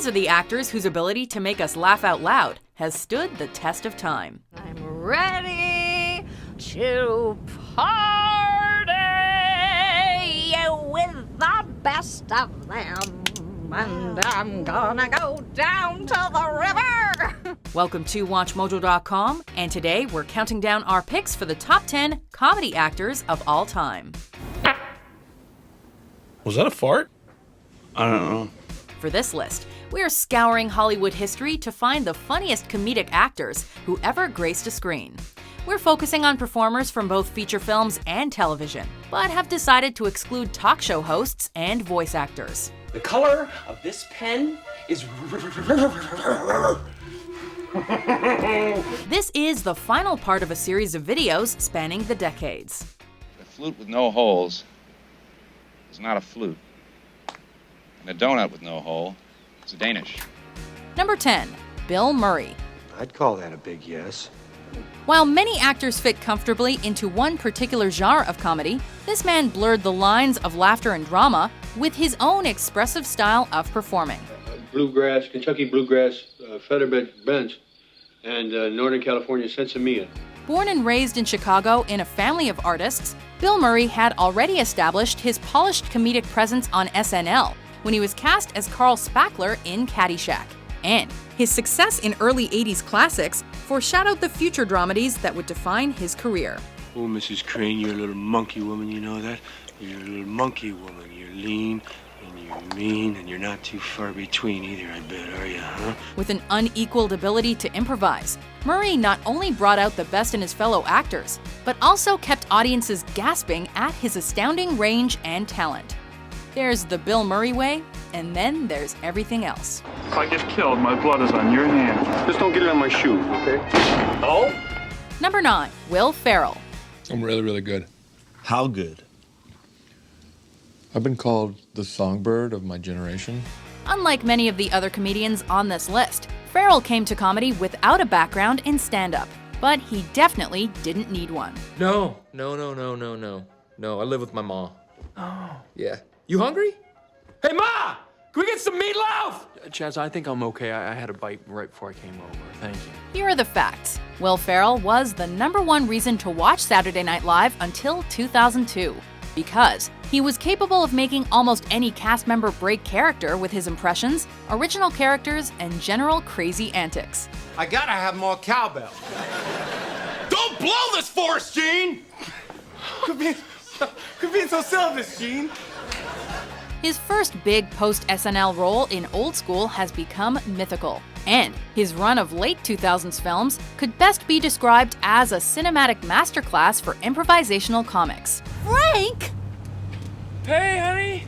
These are the actors whose ability to make us laugh out loud has stood the test of time. I'm ready to party with the best of them. And I'm gonna go down to the river. Welcome to WatchMojo.com, and today we're counting down our picks for the top 10 comedy actors of all time. Was that a fart? I don't know. For this list, we're scouring Hollywood history to find the funniest comedic actors who ever graced a screen. We're focusing on performers from both feature films and television, but have decided to exclude talk show hosts and voice actors. The color of this pen is... This is the final part of a series of videos spanning the decades. A flute with no holes is not a flute. And a donut with no hole is a Danish. Number 10, Bill Murray. I'd call that a big yes. While many actors fit comfortably into one particular genre of comedy, this man blurred the lines of laughter and drama with his own expressive style of performing. Bluegrass, Kentucky bluegrass, featherbed bench, and Northern California sensimilla. Born and raised in Chicago in a family of artists, Bill Murray had already established his polished comedic presence on SNL when he was cast as Carl Spackler in Caddyshack. And his success in early 80s classics foreshadowed the future dramedies that would define his career. Oh, Mrs. Crane, you're a little monkey woman, you know that? You're a little monkey woman. You're lean, and you're mean, and you're not too far between either, I bet, are you, huh? With an unequaled ability to improvise, Murray not only brought out the best in his fellow actors, but also kept audiences gasping at his astounding range and talent. There's the Bill Murray way, and then there's everything else. If I get killed, my blood is on your hands. Just don't get it on my shoe, okay? Oh? Number 9, Will Ferrell. I'm really, really good. How good? I've been called the songbird of my generation. Unlike many of the other comedians on this list, Ferrell came to comedy without a background in stand-up, but he definitely didn't need one. No, I live with my ma. Oh. Yeah. You hungry? Hey, Ma! Can we get some meatloaf? Chaz, I think I'm okay. I had a bite right before I came over. Thank you. Here are the facts. Will Ferrell was the #1 reason to watch Saturday Night Live until 2002, because he was capable of making almost any cast member break character with his impressions, original characters, and general crazy antics. I gotta have more cowbell. Don't blow this for us, Gene! Quit being so selfish, Gene. His first big post-SNL role in Old School has become mythical, and his run of late 2000s films could best be described as a cinematic masterclass for improvisational comics. Frank! Hey, honey!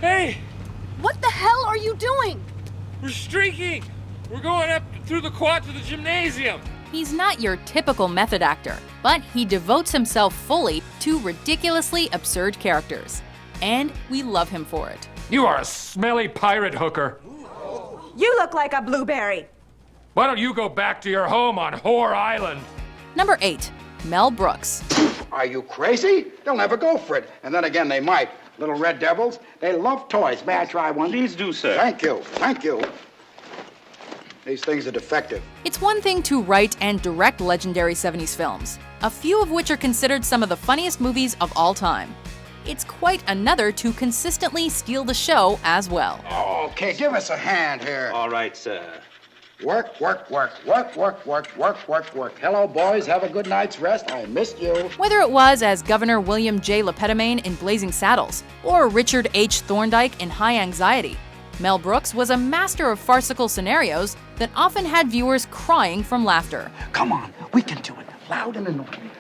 Hey! What the hell are you doing? We're streaking! We're going up through the quad to the gymnasium! He's not your typical method actor, but he devotes himself fully to ridiculously absurd characters. And we love him for it. You are a smelly pirate hooker. You look like a blueberry. Why don't you go back to your home on Whore Island? Number 8, Mel Brooks. Are you crazy? They'll never go for it. And then again, they might. Little red devils, they love toys. May I try one? Please do, sir. Thank you. These things are defective. It's one thing to write and direct legendary 70s films, a few of which are considered some of the funniest movies of all time. It's quite another to consistently steal the show as well. Okay, give us a hand here. All right, sir. Work. Hello, boys. Have a good night's rest. I missed you. Whether it was as Governor William J. Lepetamain in Blazing Saddles or Richard H. Thorndike in High Anxiety, Mel Brooks was a master of farcical scenarios that often had viewers crying from laughter. Come on, we can do it. Loud and annoying.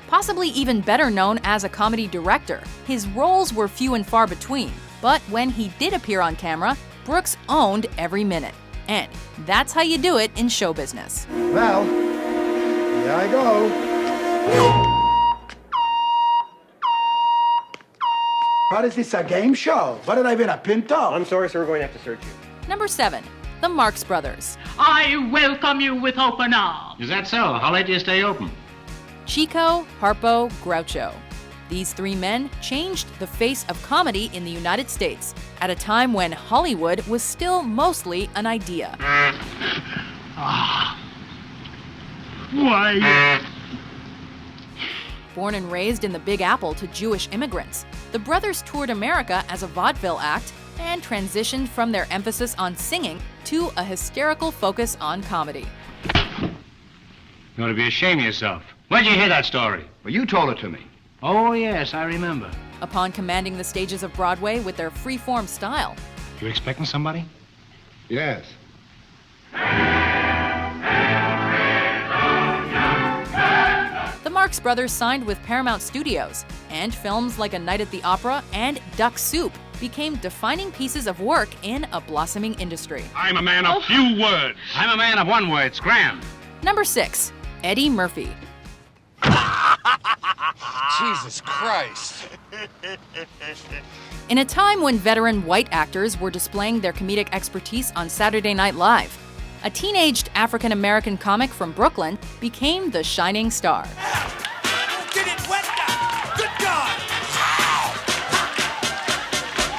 Possibly even better known as a comedy director, his roles were few and far between, but when he did appear on camera, Brooks owned every minute. And that's how you do it in show business. Well, here I go. What is this, a game show? What did I win, a pinto? I'm sorry, sir, we're going to have to search you. Number 7, the Marx Brothers. I welcome you with open arms. Is that so? How late do you stay open? Chico, Harpo, Groucho. These three men changed the face of comedy in the United States at a time when Hollywood was still mostly an idea. Why? Born and raised in the Big Apple to Jewish immigrants, the brothers toured America as a vaudeville act and transitioned from their emphasis on singing to a hysterical focus on comedy. You ought to be ashamed of yourself. Where'd you hear that story? Well, you told it to me. Oh, yes, I remember. Upon commanding the stages of Broadway with their free-form style, You expecting somebody? Yes. the Marx Brothers signed with Paramount Studios, and films like A Night at the Opera and Duck Soup became defining pieces of work in a blossoming industry. I'm a man of few words. I'm a man of one word, scram. Number 6. Eddie Murphy. Jesus Christ. In a time when veteran white actors were displaying their comedic expertise on Saturday Night Live, a teenaged African-American comic from Brooklyn became the shining star. Get it wet now. Good God.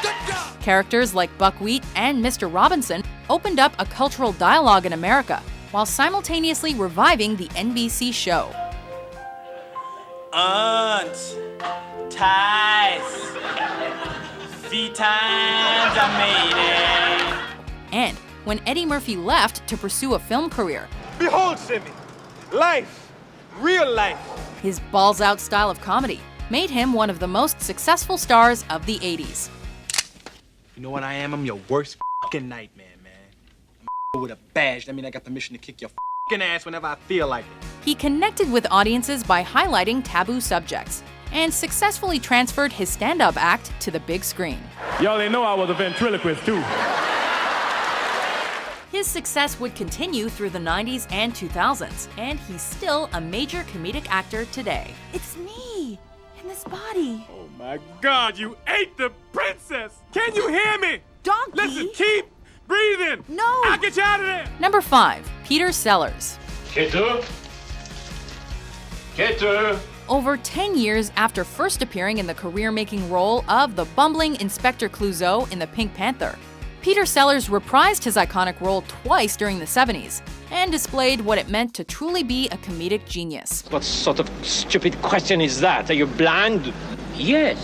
Good God. Characters like Buckwheat and Mr. Robinson opened up a cultural dialogue in America, while simultaneously reviving the NBC show. Aunt, ties, feet times I made it. And when Eddie Murphy left to pursue a film career, Behold, Simmy, life, real life. his balls-out style of comedy made him one of the most successful stars of the 80s. You know what I am? I'm your worst fucking nightmare, man. I'm with a badge. That means I got permission to kick your fucking ass whenever I feel like it. He connected with audiences by highlighting taboo subjects and successfully transferred his stand-up act to the big screen. Y'all didn't know I was a ventriloquist, too. His success would continue through the 90s and 2000s, and he's still a major comedic actor today. It's me in this body. Oh my God, you ate the princess! Can you hear me? Donkey! Listen, keep breathing! No! I'll get you out of there! Number 5. Peter Sellers. Keaton? Keaton? Over 10 years after first appearing in the career-making role of the bumbling Inspector Clouseau in The Pink Panther, Peter Sellers reprised his iconic role twice during the 70s and displayed what it meant to truly be a comedic genius. What sort of stupid question is that? Are you blind? Yes.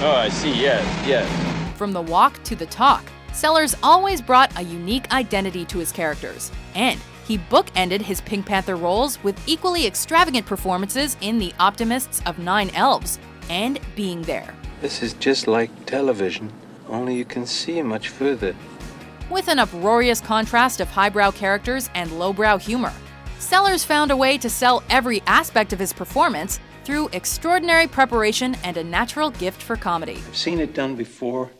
Oh, I see. Yes. From the walk to the talk, Sellers always brought a unique identity to his characters, and he bookended his Pink Panther roles with equally extravagant performances in The Optimists of Nine Elves and Being There. This is just like television, only you can see much further. With an uproarious contrast of highbrow characters and lowbrow humor, Sellers found a way to sell every aspect of his performance through extraordinary preparation and a natural gift for comedy. I've seen it done before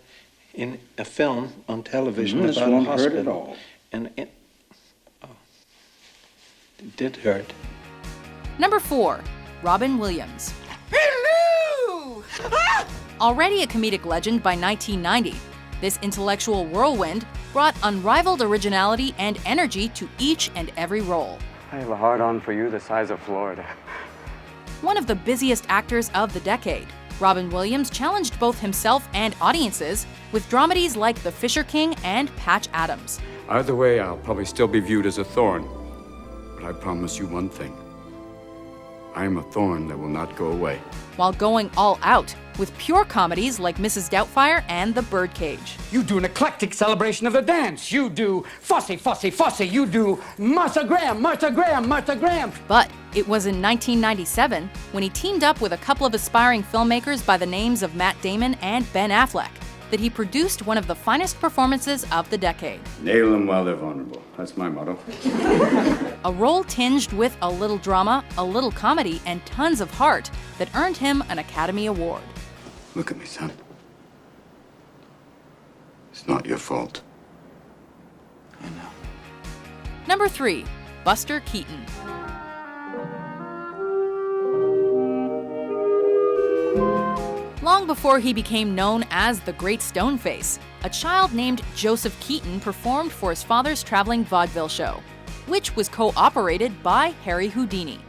in a film on television This about a won't hurt hospital. at all. And it did hurt. Number 4. Robin Williams. Hello! Already a comedic legend by 1990, this intellectual whirlwind brought unrivaled originality and energy to each and every role. I have a hard-on for you the size of Florida. One of the busiest actors of the decade, Robin Williams challenged both himself and audiences with dramedies like The Fisher King and Patch Adams. Either way, I'll probably still be viewed as a thorn. But I promise you one thing. I am a thorn that will not go away. While going all out with pure comedies like Mrs. Doubtfire and The Birdcage. You do an eclectic celebration of the dance. You do fussy, fussy, fussy. You do Martha Graham, Martha Graham, Martha Graham. But it was in 1997 when he teamed up with a couple of aspiring filmmakers by the names of Matt Damon and Ben Affleck that he produced one of the finest performances of the decade. Nail them while they're vulnerable. That's my motto. A role tinged with a little drama, a little comedy, and tons of heart that earned him an Academy Award. Look at me, son. It's not your fault. Number 3. Buster Keaton. Long before he became known as the Great Stoneface, a child named Joseph Keaton performed for his father's traveling vaudeville show, which was co-operated by Harry Houdini.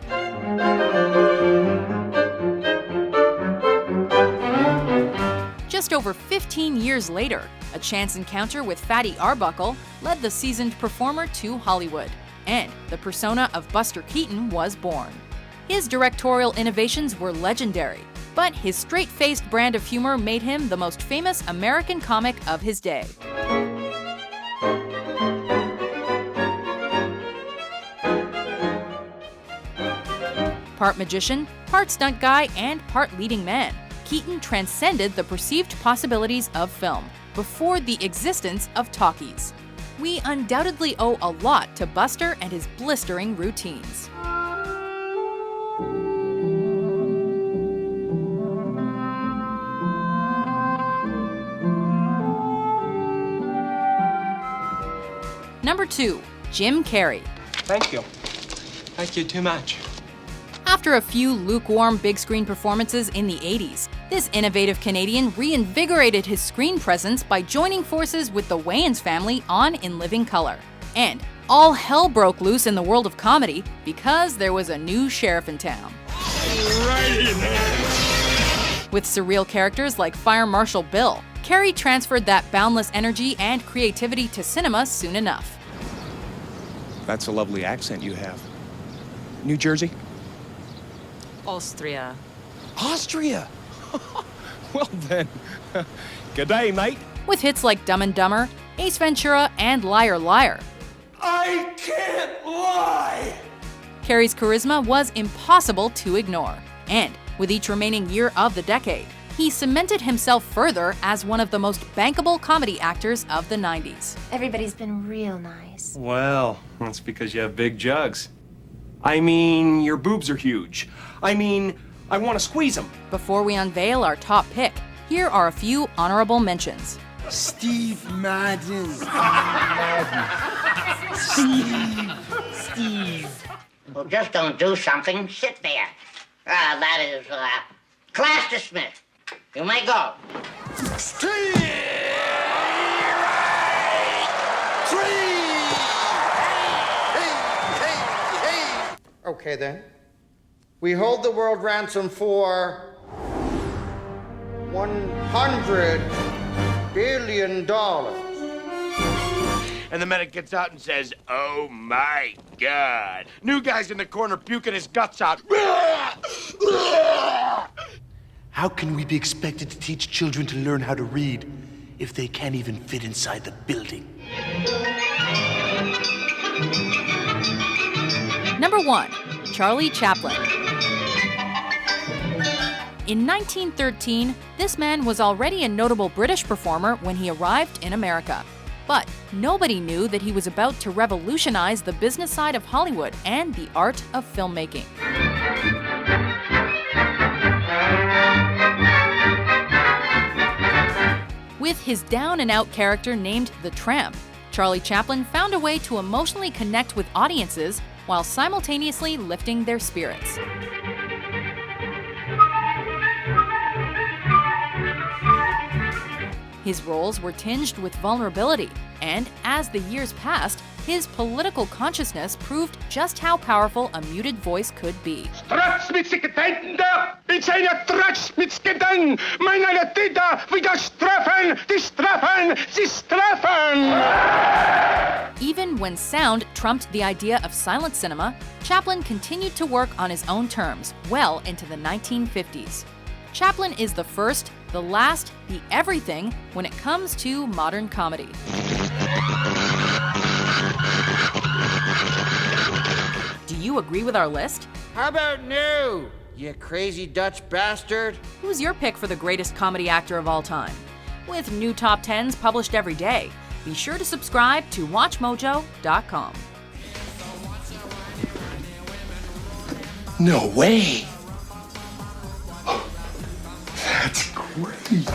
just over 15 years later, a chance encounter with Fatty Arbuckle led the seasoned performer to Hollywood, and the persona of Buster Keaton was born. His directorial innovations were legendary, but his straight-faced brand of humor made him the most famous American comic of his day. Part magician, part stunt guy, and part leading man, Keaton transcended the perceived possibilities of film before the existence of talkies. We undoubtedly owe a lot to Buster and his blistering routines. Number 2. Jim Carrey. Thank you. Thank you too much. After a few lukewarm big screen performances in the 80s, this innovative Canadian reinvigorated his screen presence by joining forces with the Wayans family on In Living Color. And all hell broke loose in the world of comedy because there was a new sheriff in town. Right in there. With surreal characters like Fire Marshal Bill, Carrey transferred that boundless energy and creativity to cinema soon enough. That's a lovely accent you have. New Jersey? Austria. Austria? Well then, good day, mate. With hits like Dumb and Dumber, Ace Ventura, and Liar Liar. I can't lie! Carrey's charisma was impossible to ignore, and with each remaining year of the decade, he cemented himself further as one of the most bankable comedy actors of the 90s. Everybody's been real nice. Well, that's because you have big jugs. I mean, your boobs are huge. I mean, I want to squeeze them. Before we unveil our top pick, here are a few honorable mentions. Steve Madden. Steve. Well, just don't do something. Sit there. That is, class dismissed. You may go. Okay, then. We hold the world ransom for $100 billion. And the medic gets out and says, "Oh my God." New guy's in the corner puking his guts out. How can we be expected to teach children to learn how to read if they can't even fit inside the building? Number 1. Charlie Chaplin. In 1913, this man was already a notable British performer when he arrived in America. But nobody knew that he was about to revolutionize the business side of Hollywood and the art of filmmaking. With his down-and-out character named the Tramp, Charlie Chaplin found a way to emotionally connect with audiences while simultaneously lifting their spirits. His roles were tinged with vulnerability, and as the years passed, his political consciousness proved just how powerful a muted voice could be. Even when sound trumped the idea of silent cinema, Chaplin continued to work on his own terms well into the 1950s. Chaplin is the first, the last, the everything when it comes to modern comedy. Do you agree with our list? How about new, you crazy Dutch bastard? Who's your pick for the greatest comedy actor of all time? With new top 10s published every day, be sure to subscribe to WatchMojo.com. No way. That's great.